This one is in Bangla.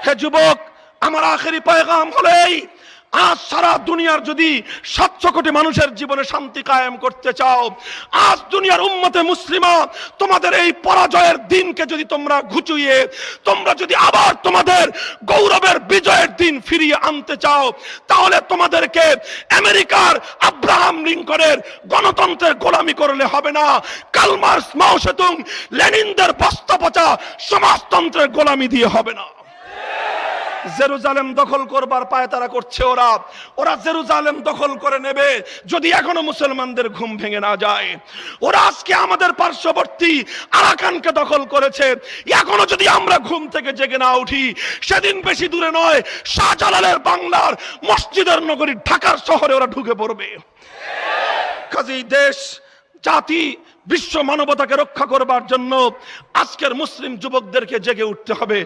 হে যুবক, আমার আখেরি পয়গাম হলো এই, আজ সারা দুনিয়ার যদি 700 কোটি মানুষের জীবনে শান্তি কায়েম করতে চাও, আজ দুনিয়ার উম্মতে মুসলিমা তোমাদের এই পরাজয়ের দিনকে যদি তোমরা ঘুচিয়ে তোমরা যদি আবার তোমাদের গৌরবের বিজয়ের দিন ফিরিয়ে আনতে চাও, তাহলে তোমাদেরকে আমেরিকার আব্রাহাম লিঙ্কনের গণতন্ত্রের গোলামি করলে হবে না, কার্ল মার্কস, মাও সেতুং, লেনিনদের বস্তা পচা সমাজতন্ত্রের গোলামি দিয়ে হবে না। জেরুজালেম দখল করবার পায়তারা করছে ওরা জেরুজালেম দখল করে নেবে যদি এখনো মুসলমানদের ঘুম ভেঙে না যায়। ওরা আজকে আমাদের পার্শ্ববর্তী আরাকানকে দখল করেছে, এখনো যদি আমরা ঘুম থেকে জেগে না উঠি, সেদিন বেশি দূরে নয়, শাহজালালের বাংলার মসজিদের নগরী ঢাকার শহরে ওরা ঢুকে পড়বে। কাজেই দেশ, জাতি, বিশ্ব মানবতাকে রক্ষা করবার জন্য আজকের মুসলিম যুবকদেরকে জেগে উঠতে হবে।